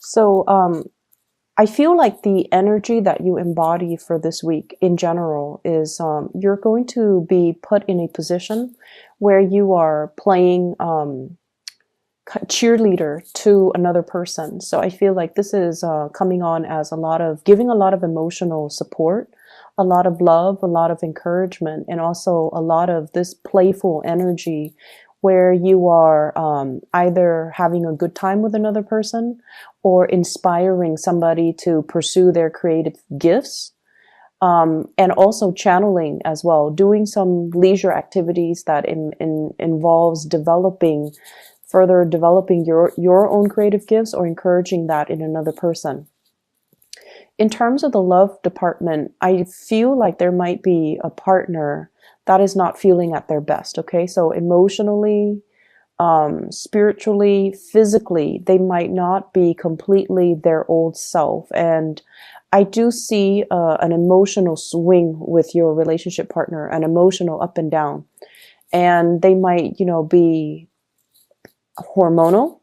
So, I feel like the energy that you embody for this week in general is you're going to be put in a position where you are playing cheerleader to another person. So I feel like this is coming on as a lot of giving a lot of emotional support, a lot of love, a lot of encouragement, and also a lot of this playful energy where you are either having a good time with another person or inspiring somebody to pursue their creative gifts. And also channeling as well, doing some leisure activities that involves further developing your own creative gifts or encouraging that in another person. In terms of the love department, I feel like there might be a partner that is not feeling at their best. Okay, so emotionally, spiritually, physically, they might not be completely their old self. And I do see an emotional swing with your relationship partner, an emotional up and down. And they might, be hormonal.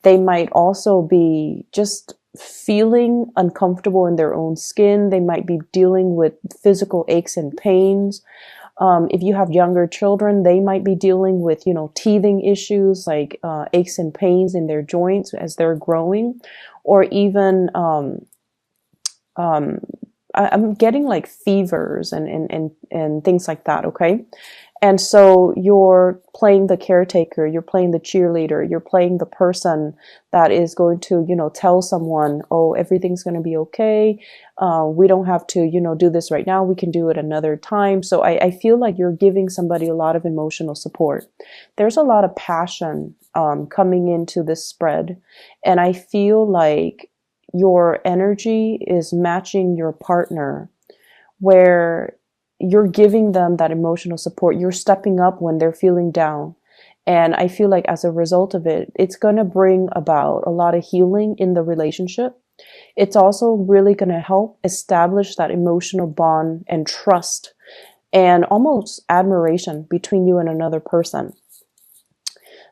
They might also be just feeling uncomfortable in their own skin. They might be dealing with physical aches and pains. If you have younger children, they might be dealing with, teething issues like aches and pains in their joints as they're growing, or even I'm getting like fevers and things like that. Okay. And so you're playing the caretaker, you're playing the cheerleader, you're playing the person that is going to, tell someone, oh, everything's going to be okay. We don't have to, do this right now. We can do it another time. So I feel like you're giving somebody a lot of emotional support. There's a lot of passion coming into this spread. And I feel like your energy is matching your partner, where you're giving them that emotional support. You're stepping up when they're feeling down. And I feel like as a result of it, it's going to bring about a lot of healing in the relationship. It's also really going to help establish that emotional bond and trust and almost admiration between you and another person.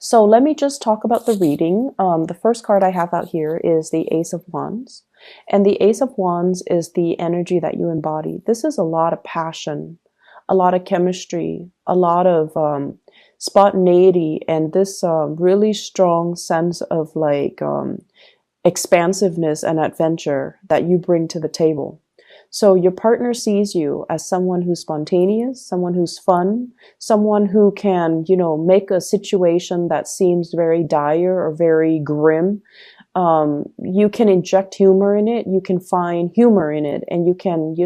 So let me just talk about the reading. The first card I have out here is the Ace of Wands. And the Ace of Wands is the energy that you embody. This is a lot of passion, a lot of chemistry, a lot of spontaneity, and this really strong sense of like expansiveness and adventure that you bring to the table. So your partner sees you as someone who's spontaneous, someone who's fun, someone who can, make a situation that seems very dire or very grim. You can inject humor in it. You can find humor in it, and you can,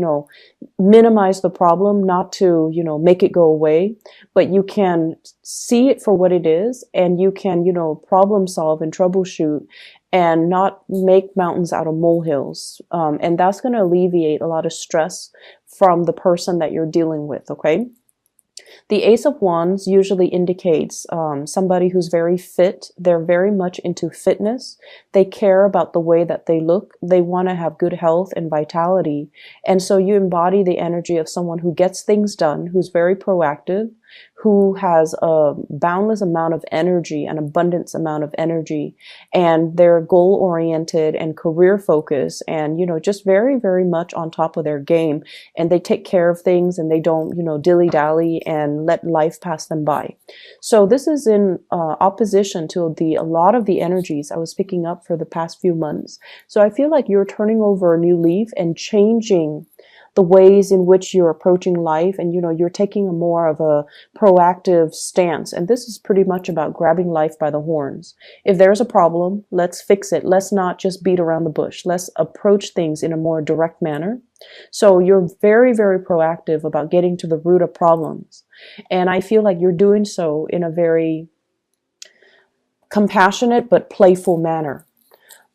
minimize the problem, not to, make it go away, but you can see it for what it is, and you can, problem solve and troubleshoot and not make mountains out of molehills. And that's going to alleviate a lot of stress from the person that you're dealing with. Okay. The Ace of Wands usually indicates somebody who's very fit. They're very much into fitness. They care about the way that they look. They want to have good health and vitality. And so you embody the energy of someone who gets things done, who's very proactive, who has a boundless amount of energy, an abundance amount of energy, and they're goal oriented and career focused and, just very, very much on top of their game. And they take care of things, and they don't, dilly dally and let life pass them by. So this is in opposition to a lot of the energies I was picking up for the past few months. So I feel like you're turning over a new leaf and changing the ways in which you're approaching life, and you're taking a more of a proactive stance. And this is pretty much about grabbing life by the horns. If there's a problem, let's fix it. Let's not just beat around the bush. Let's approach things in a more direct manner. So you're very, very proactive about getting to the root of problems. And I feel like you're doing so in a very compassionate but playful manner.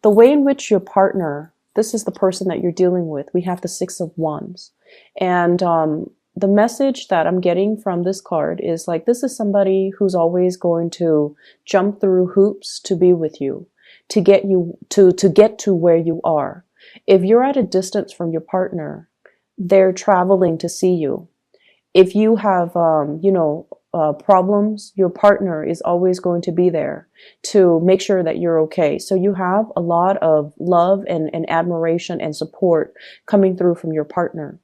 The way in which your partner, this is the person that you're dealing with. We have the Six of Wands. And the message that I'm getting from this card is like, this is somebody who's always going to jump through hoops to be with you, to get you to get to where you are. If you're at a distance from your partner, they're traveling to see you. If you have, problems, your partner is always going to be there to make sure that you're okay. So you have a lot of love and admiration and support coming through from your partner.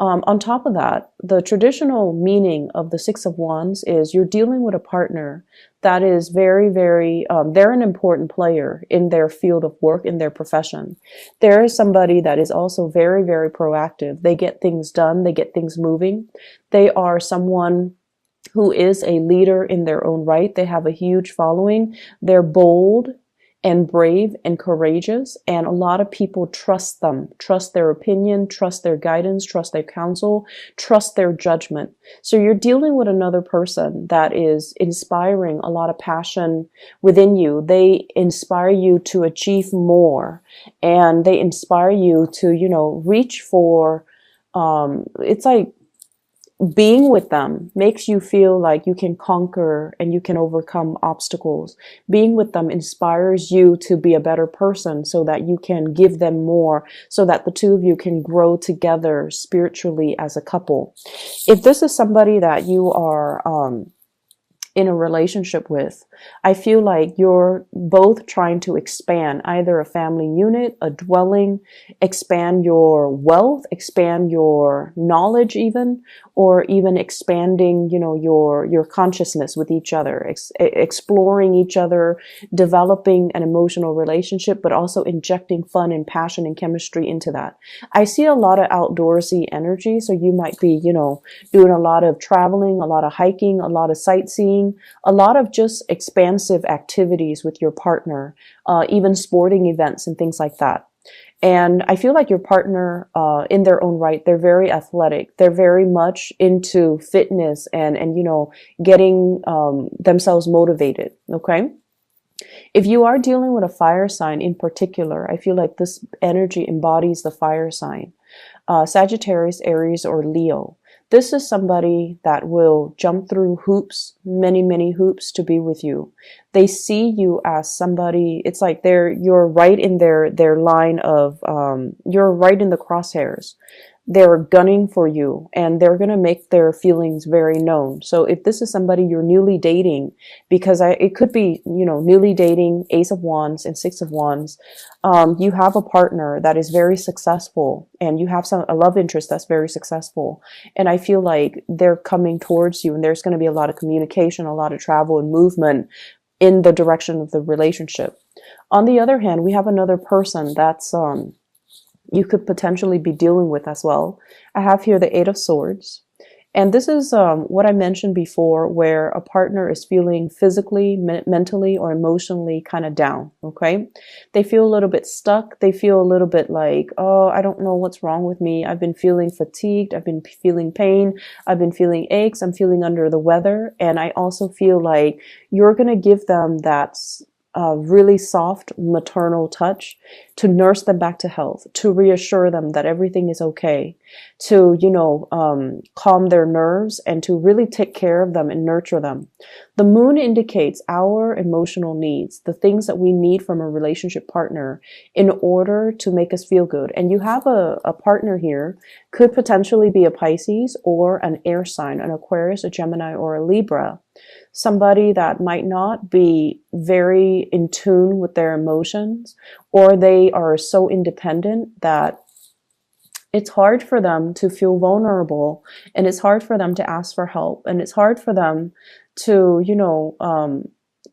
On top of that, the traditional meaning of the Six of Wands is you're dealing with a partner that is very, very, they're an important player in their field of work, in their profession. There is somebody that is also very, very proactive. They get things done. They get things moving. They are someone who is a leader in their own right. They have a huge following. They're bold and brave and courageous, and a lot of people trust them, trust their opinion, trust their guidance, trust their counsel, trust their judgment. So you're dealing with another person that is inspiring a lot of passion within you. They inspire you to achieve more, and they inspire you to, reach for, it's like being with them makes you feel like you can conquer and you can overcome obstacles. Being with them inspires you to be a better person so that you can give them more, so that the two of you can grow together spiritually as a couple. If this is somebody that you are in a relationship with, I feel like you're both trying to expand either a family unit, a dwelling, expand your wealth, expand your knowledge even, or even expanding, your consciousness with each other, exploring each other, developing an emotional relationship, but also injecting fun and passion and chemistry into that. I see a lot of outdoorsy energy. So you might be, doing a lot of traveling, a lot of hiking, a lot of sightseeing, a lot of just expansive activities with your partner, even sporting events and things like that. And I feel like your partner, in their own right, they're very athletic. They're very much into fitness and getting, themselves motivated. Okay. If you are dealing with a fire sign in particular, I feel like this energy embodies the fire sign, Sagittarius, Aries, or Leo. This is somebody that will jump through hoops, many, many hoops to be with you. They see you as somebody, it's like you're right in their line of, you're right in the crosshairs. They're gunning for you and they're going to make their feelings very known. So if this is somebody you're newly dating, because it could be, newly dating, Ace of Wands and Six of Wands, you have a partner that is very successful and you have a love interest that's very successful. And I feel like they're coming towards you and there's going to be a lot of communication, a lot of travel and movement in the direction of the relationship. On the other hand, we have another person that's, you could potentially be dealing with as well. I have here the Eight of Swords. And this is what I mentioned before, where a partner is feeling physically, mentally, or emotionally kind of down, okay? They feel a little bit stuck. They feel a little bit like, oh, I don't know what's wrong with me. I've been feeling fatigued. I've been feeling pain. I've been feeling aches. I'm feeling under the weather. And I also feel like you're going to give them that really soft maternal touch to nurse them back to health, to reassure them that everything is okay, to, calm their nerves and to really take care of them and nurture them. The moon indicates our emotional needs, the things that we need from a relationship partner in order to make us feel good. And you have a partner here, could potentially be a Pisces or an air sign, an Aquarius, a Gemini, or a Libra. Somebody that might not be very in tune with their emotions, or they are so independent that it's hard for them to feel vulnerable, and it's hard for them to ask for help, and it's hard for them to,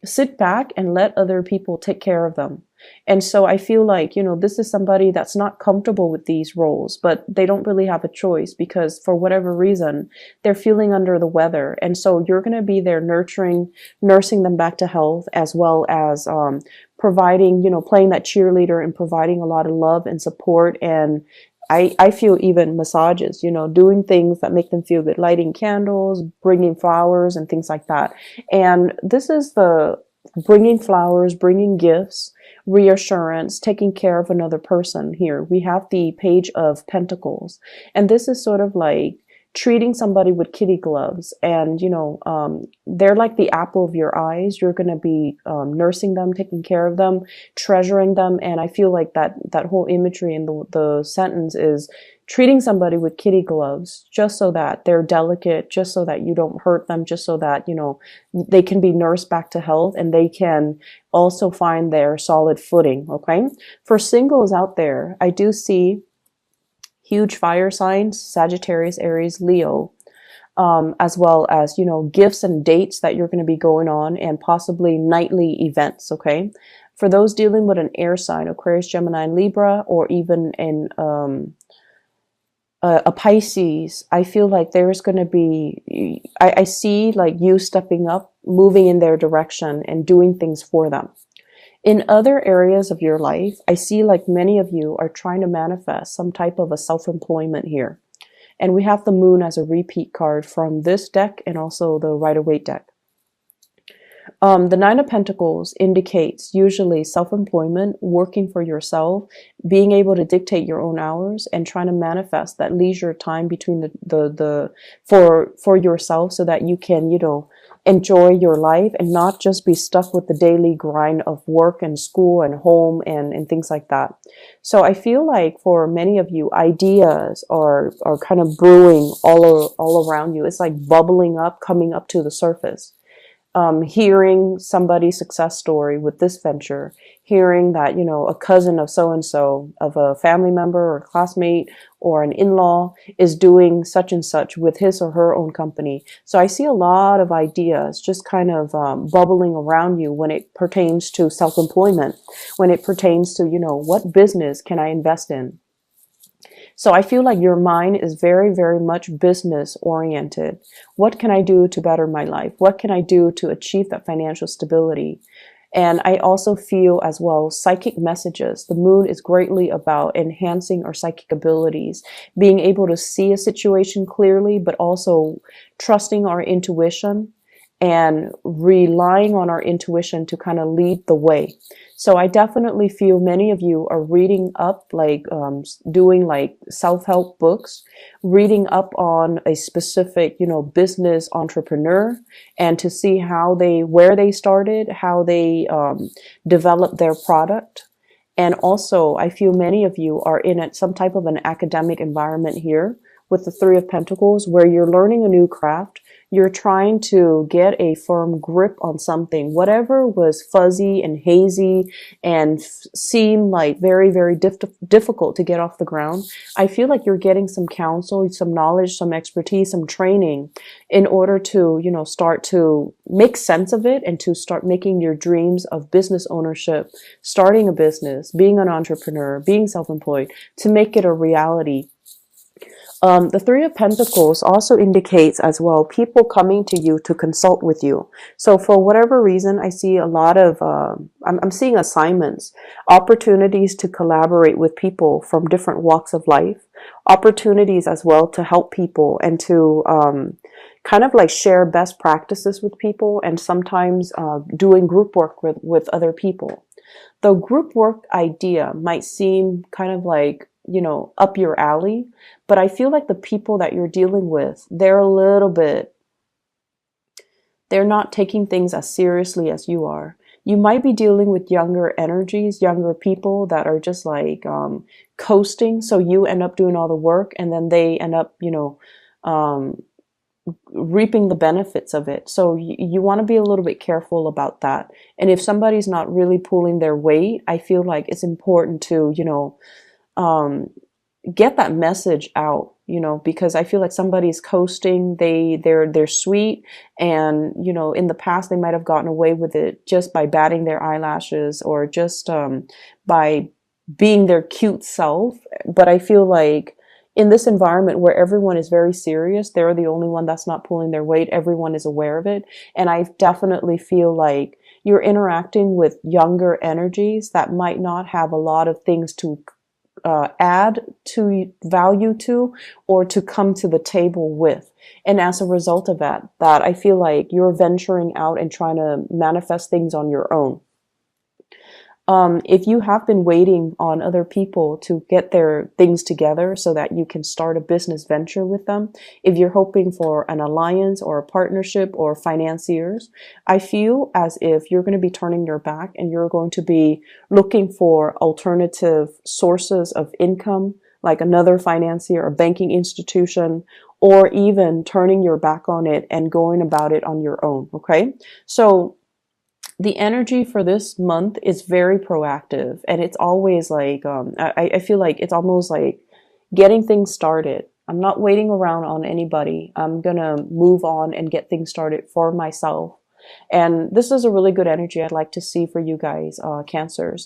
sit back and let other people take care of them. And so I feel like, this is somebody that's not comfortable with these roles, but they don't really have a choice because for whatever reason, they're feeling under the weather. And so you're going to be there nursing them back to health, as well as providing, playing that cheerleader and providing a lot of love and support. And I feel even massages, doing things that make them feel good, lighting candles, bringing flowers and things like that. And this is the bringing flowers, bringing gifts, reassurance, taking care of another person here. We have the Page of Pentacles, and this is sort of like treating somebody with kitty gloves, and they're like the apple of your eyes. You're going to be nursing them, taking care of them, treasuring them. And I feel like that whole imagery in the sentence is treating somebody with kitty gloves just so that they're delicate, just so that you don't hurt them, just so that, they can be nursed back to health and they can also find their solid footing, okay? For singles out there, I do see huge fire signs, Sagittarius, Aries, Leo, as well as, gifts and dates that you're going to be going on and possibly nightly events, okay? For those dealing with an air sign, Aquarius, Gemini, and Libra, or even in a Pisces, I feel like there's going to be, I see like you stepping up, moving in their direction and doing things for them. In other areas of your life, I see like many of you are trying to manifest some type of a self-employment here. And we have the moon as a repeat card from this deck and also the Rider-Waite deck. The Nine of Pentacles indicates usually self-employment, working for yourself, being able to dictate your own hours, and trying to manifest that leisure time between for yourself so that you can, enjoy your life and not just be stuck with the daily grind of work and school and home and things like that. So I feel like for many of you, ideas are kind of brewing all around you. It's like bubbling up, coming up to the surface. Hearing somebody's success story with this venture, hearing that, a cousin of so-and-so, of a family member or classmate or an in-law is doing such and such with his or her own company. So I see a lot of ideas just kind of bubbling around you when it pertains to self-employment, when it pertains to, what business can I invest in? So I feel like your mind is very, very much business oriented. What can I do to better my life? What can I do to achieve that financial stability? And I also feel as well psychic messages. The moon is greatly about enhancing our psychic abilities, being able to see a situation clearly, but also trusting our intuition and relying on our intuition to kind of lead the way. So I definitely feel many of you are reading up, like doing like self-help books, reading up on a specific, business entrepreneur, and to see where they started, how they developed their product. And also I feel many of you are in some type of an academic environment here with the Three of Pentacles, where you're learning a new craft. You're trying to get a firm grip on something, whatever was fuzzy and hazy and seemed like very, very difficult to get off the ground. I feel like you're getting some counsel, some knowledge, some expertise, some training in order to, start to make sense of it and to start making your dreams of business ownership, starting a business, being an entrepreneur, being self-employed, to make it a reality. The Three of Pentacles also indicates as well people coming to you to consult with you. So for whatever reason, I see a lot of, I'm seeing assignments, opportunities to collaborate with people from different walks of life, opportunities as well to help people and to kind of like share best practices with people, and sometimes doing group work with other people. The group work idea might seem kind of like, up your alley, but I feel like the people that you're dealing with, they're not taking things as seriously as you are. You might be dealing with younger energies, younger people that are just like coasting. So you end up doing all the work and then they end up, reaping the benefits of it. So you want to be a little bit careful about that. And if somebody's not really pulling their weight, I feel like it's important to, get that message out, because I feel like somebody's coasting, they're sweet, and, in the past they might have gotten away with it just by batting their eyelashes or just by being their cute self. But I feel like in this environment where everyone is very serious, they're the only one that's not pulling their weight. Everyone is aware of it. And I definitely feel like you're interacting with younger energies that might not have a lot of things to add to value to, or to come to the table with. And as a result of that I feel like you're venturing out and trying to manifest things on your own. If you have been waiting on other people to get their things together so that you can start a business venture with them, if you're hoping for an alliance or a partnership or financiers, I feel as if you're going to be turning your back and you're going to be looking for alternative sources of income, like another financier, a banking institution, or even turning your back on it and going about it on your own. Okay. So the energy for this month is very proactive, and it's always like, I feel like it's almost like getting things started. I'm not waiting around on anybody. I'm gonna move on and get things started for myself. And this is a really good energy I'd like to see for you guys, Cancers.